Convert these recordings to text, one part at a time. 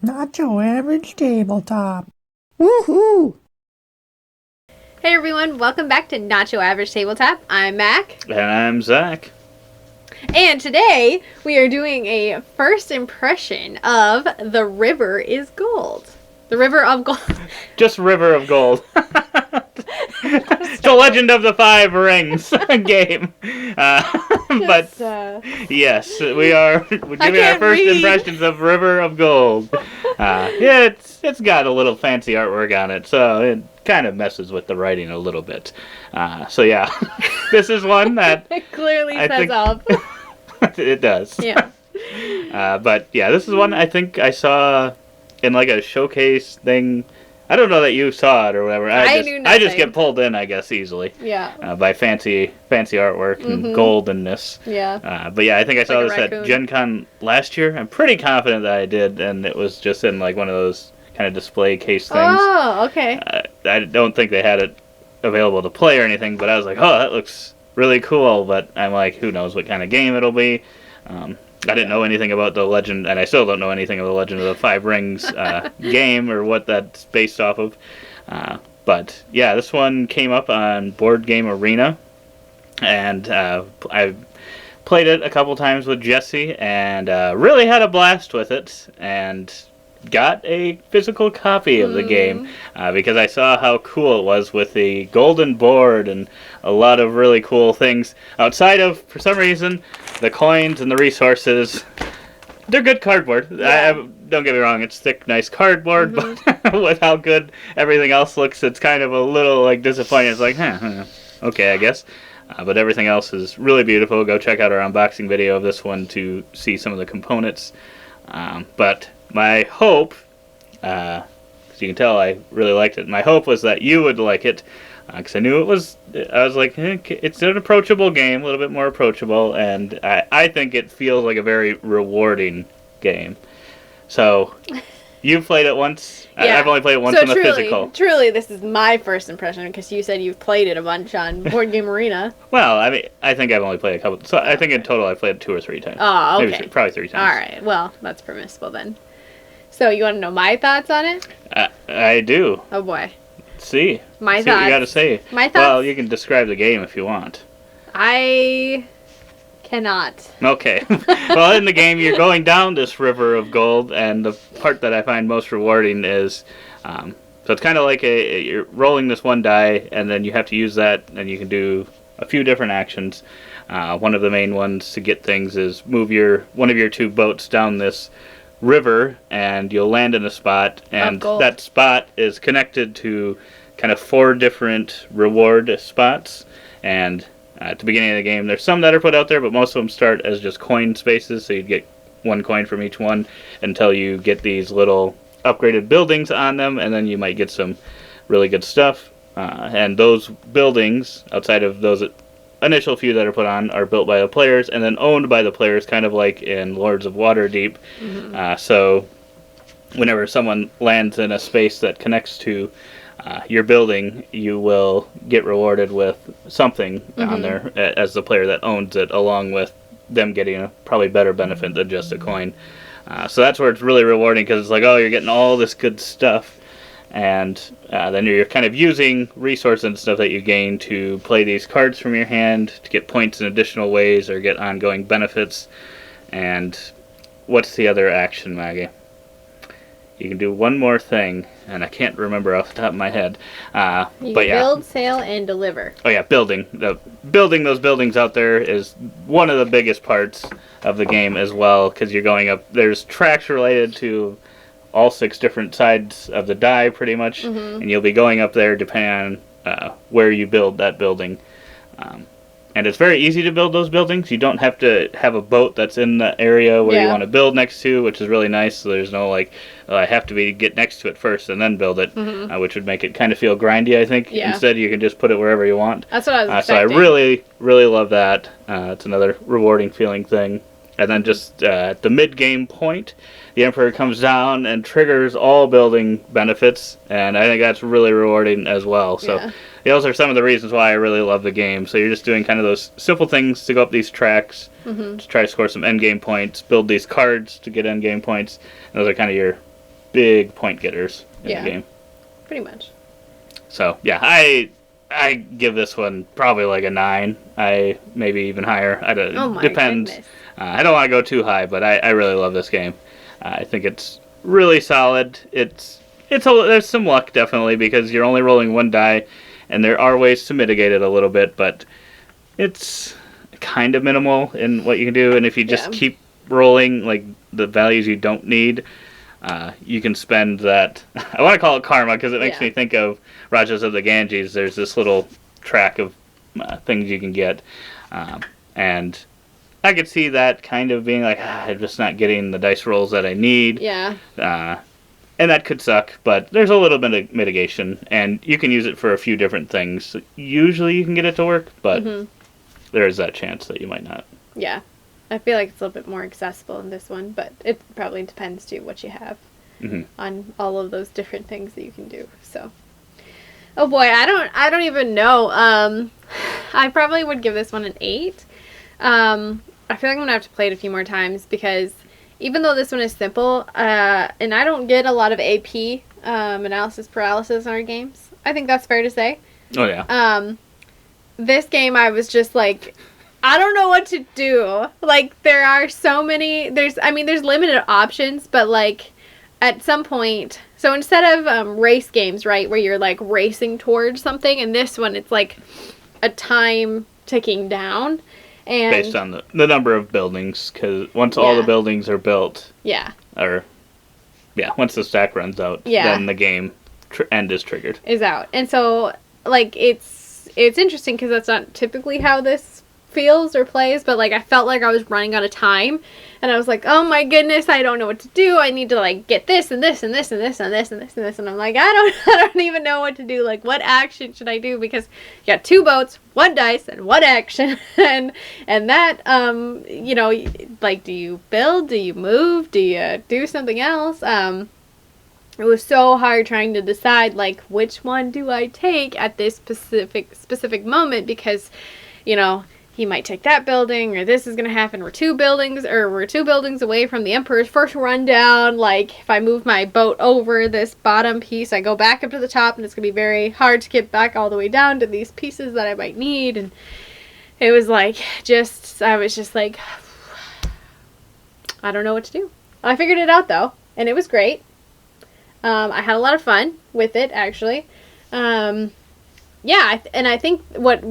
Not your average tabletop. Woohoo! Hey everyone, welcome back to Not Your Average Tabletop. I'm Mac. And I'm Zach. And today we are doing a first impression of The River is Gold. The River of Gold. Just River of Gold. The Legend of the Five Rings game. But yes, we're giving our first impressions of River of Gold. Yeah, it's got a little fancy artwork on it, so it kind of messes with the writing a little bit. So yeah, this is one that it clearly says up. It does. Yeah. But yeah, this is one I think I saw in like a showcase thing. I don't know that you saw it or whatever. I just get pulled in, I guess, easily. Yeah. By fancy artwork and goldenness. Yeah. But yeah, I think I saw Like this at Gen Con last year. I'm pretty confident that I did, and it was just in like one of those kind of display case things. Oh, okay. I don't think they had it available to play or anything, but I was like, oh, that looks really cool. But I'm like, who knows what kind of game it'll be. I didn't know anything about the Legend, and I still don't know anything of the Legend of the Five Rings game or what that's based off of. But yeah, this one came up on Board Game Arena, and I played it a couple times with Jesse, and really had a blast with it, and got a physical copy of the game because I saw how cool it was with the golden board and a lot of really cool things outside of, for some reason, the coins and the resources. They're good cardboard. Yeah. Don't get me wrong, it's thick, nice cardboard, but with how good everything else looks, it's kind of a little like disappointing. It's like, okay, I guess. But everything else is really beautiful. Go check out our unboxing video of this one to see some of the components. But my hope, as you can tell, I really liked it. My hope was that you would like it, because I knew it was. I was like, it's an approachable game, a little bit more approachable, and I think it feels like a very rewarding game. So, you've played it once. Yeah. I've only played it once on the physical. Truly, this is my first impression because you said you've played it a bunch on Board Game Arena. Well, I mean, I think I've only played a couple. So I think in total I played it 2 or 3 times. Oh, okay. Maybe probably 3 times. All right. Well, that's permissible then. So you want to know my thoughts on it? I do. Oh boy. Let's see. My see thoughts. What you got to say. My thoughts. Well, you can describe the game if you want. I cannot. Okay. Well, in the game, you're going down this river of gold, and the part that I find most rewarding is, so it's kind of like you're rolling this one die, and then you have to use that, and you can do a few different actions. One of the main ones to get things is move one of your 2 boats down this river, and you'll land in a spot, and that spot is connected to kind of 4 different reward spots. And at the beginning of the game, there's some that are put out there, but most of them start as just coin spaces, so you'd get 1 coin from each one until you get these little upgraded buildings on them, and then you might get some really good stuff. And those buildings, outside of those initial few that are put on, are built by the players and then owned by the players, kind of like in Lords of Waterdeep. So whenever someone lands in a space that connects to your building, you will get rewarded with something on there as the player that owns it, along with them getting a probably better benefit than just a coin. So that's where it's really rewarding, because it's like, oh, you're getting all this good stuff. And then you're kind of using resources and stuff that you gain to play these cards from your hand to get points in additional ways or get ongoing benefits. And what's the other action, Maggie? You can do one more thing, and I can't remember off the top of my head. You but yeah. Build, sail, and deliver. Oh yeah, building. Building those buildings out there is one of the biggest parts of the game as well, because you're going up. There's tracks related to all 6 different sides of the die, pretty much, and you'll be going up there depending on where you build that building. And it's very easy to build those buildings. You don't have to have a boat that's in the area where you want to build next to, which is really nice. So there's no like, I have to get next to it first and then build it, which would make it kind of feel grindy, I think. Yeah. Instead, you can just put it wherever you want. That's what I was So I expecting. really, really love that. It's another rewarding feeling thing. And then just at the mid-game point, the Emperor comes down and triggers all building benefits, and I think that's really rewarding as well. So those are some of the reasons why I really love the game. So you're just doing kind of those simple things to go up these tracks, to try to score some endgame points, build these cards to get endgame points. And those are kind of your big point getters in the game. Pretty much. So, yeah, I give this one probably like a 9. Maybe even higher. Depends. Goodness. I don't want to go too high, but I really love this game. I think it's really solid. There's some luck definitely because you're only rolling one die, and there are ways to mitigate it a little bit, but it's kind of minimal in what you can do. And if you just keep rolling like the values you don't need, you can spend that. I want to call it karma because it makes me think of Rajas of the Ganges. There's this little track of things you can get, and I could see that kind of being like, I'm just not getting the dice rolls that I need. Yeah. And that could suck, but there's a little bit of mitigation, and you can use it for a few different things. Usually you can get it to work, but there is that chance that you might not. Yeah. I feel like it's a little bit more accessible in this one, but it probably depends, too, what you have on all of those different things that you can do, so. Oh, boy, I don't even know. I probably would give this one an 8. I feel like I'm going to have to play it a few more times because even though this one is simple, and I don't get a lot of AP analysis paralysis in our games, I think that's fair to say. Oh, yeah. This game, I was just like, I don't know what to do. Like, there are so many, there's limited options, but like, at some point, so instead of race games, right, where you're like racing towards something, in this one, it's like a time ticking down. And based on the number of buildings, because once all the buildings are built, once the stack runs out, then the game end is triggered. Is out. And so, like, it's interesting because that's not typically how this feels or plays, but, like, I felt like I was running out of time, and I was like, oh my goodness, I don't know what to do. I need to, like, get this and this and this and this and this and this and this, and I'm like, I don't even know what to do. Like, what action should I do? Because you got 2 boats, 1 dice, and 1 action, and that, like, do you build? Do you move? Do you do something else? It was so hard trying to decide, like, which one do I take at this specific moment because, he might take that building, or this is going to happen. We're 2 buildings away from the Emperor's first rundown. Like, if I move my boat over this bottom piece, I go back up to the top, and it's going to be very hard to get back all the way down to these pieces that I might need. And it was like, I was just like, I don't know what to do. I figured it out, though, and it was great. I had a lot of fun with it, actually. And I think what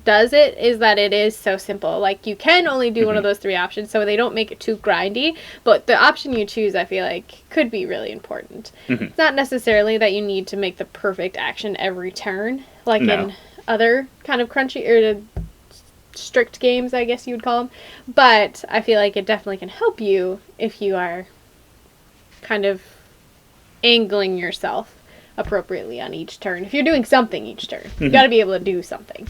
does it is that it is so simple. Like, you can only do one of those 3 options, so they don't make it too grindy, but the option you choose, I feel like, could be really important. It's not necessarily that you need to make the perfect action every turn, like in other kind of crunchy, or strict games, I guess you would call them, but I feel like it definitely can help you if you are kind of angling yourself appropriately on each turn. If you're doing something each turn, you got to be able to do something.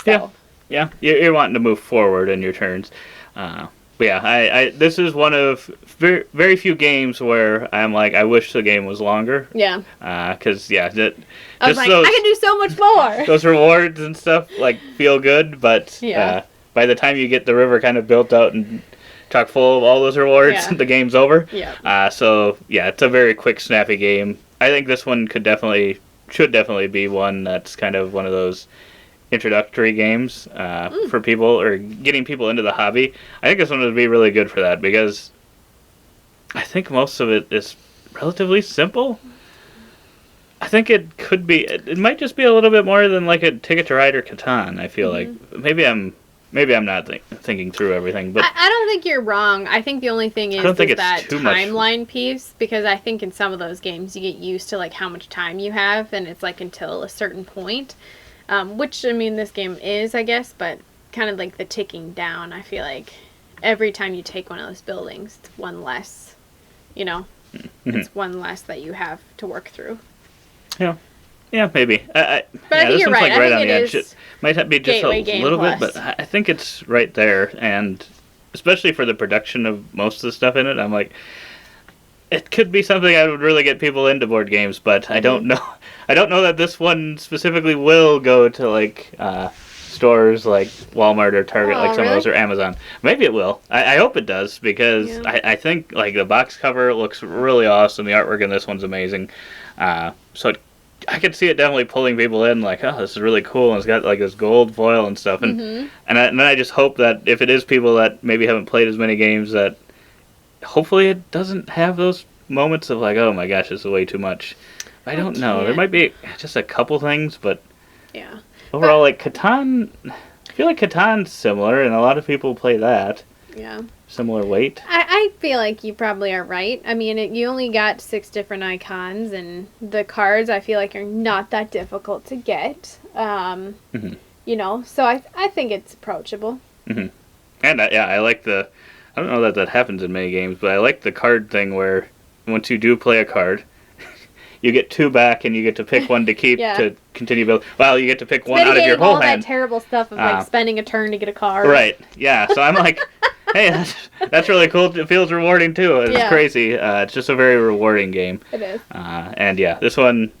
So. Yeah. You're wanting to move forward in your turns. But yeah, this is one of very, very few games where I'm like, I wish the game was longer. Yeah. Because I was like, I can do so much more. Those rewards and stuff like feel good, but by the time you get the river kind of built out and chock full of all those rewards, the game's over. Yeah. So yeah, it's a very quick, snappy game. I think this one should definitely be one that's kind of one of those introductory games for people, or getting people into the hobby. I think this one would be really good for that because I think most of it is relatively simple. I think it could be. It might just be a little bit more than like a Ticket to Ride or Catan. I feel like maybe I'm not thinking through everything, but I don't think you're wrong. I think the only thing is that timeline piece, because I think in some of those games you get used to like how much time you have, and it's like until a certain point, which I mean this game is, I guess, but kind of like the ticking down. I feel like every time you take one of those buildings, it's one less, it's one less that you have to work through. Yeah, maybe. But I think you're right. Like I think on it the edge. is It might be just a little bit, but I think it's right there. And especially for the production of most of the stuff in it, I'm like, it could be something that would really get people into board games, but I don't know. I don't know that this one specifically will go to like stores like Walmart or Target, like some of those, or Amazon. Maybe it will. I hope it does, because I think like the box cover looks really awesome. The artwork in this one's amazing. I could see it definitely pulling people in, like, oh, this is really cool, and it's got like this gold foil and stuff. And and then I just hope that if it is people that maybe haven't played as many games, that hopefully it doesn't have those moments of like, oh my gosh, this is way too much. I don't know. There might be just a couple things, but yeah. Overall, like Catan, I feel like Catan's similar, and a lot of people play that. Yeah. Similar weight. I feel like you probably are right. I mean, you only got 6 different icons, and the cards I feel like are not that difficult to get. You know, so I think it's approachable. And I like the. I don't know that happens in many games, but I like the card thing where once you do play a card, you get 2 back, and you get to pick one to keep to continue building. Well, you get to pick one out of your whole hand. All that terrible stuff of like spending a turn to get a card. Right. Yeah. So I'm like, hey, that's really cool. It feels rewarding too. It's crazy. It's just a very rewarding game. It is. And yeah, this one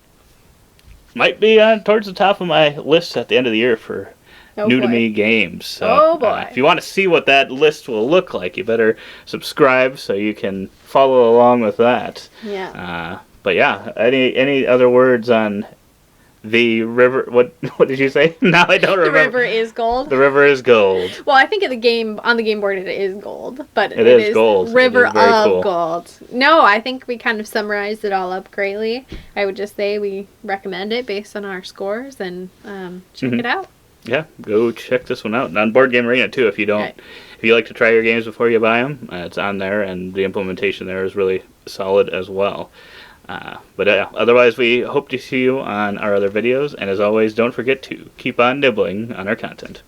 might be towards the top of my list at the end of the year for new to me games. So, if you want to see what that list will look like, you better subscribe so you can follow along with that. Yeah. But yeah, any other words on the river? What did you say? Now I don't remember. The river is gold. The river is gold. Well, I think on the game board it is gold, but it is gold. River of cool. Gold. No, I think we kind of summarized it all up greatly. I would just say we recommend it based on our scores, and check it out. Yeah, go check this one out. And on Board Game Arena too, if you don't. Right. If you like to try your games before you buy them, it's on there, and the implementation there is really solid as well. But otherwise, we hope to see you on our other videos, and as always, don't forget to keep on nibbling on our content.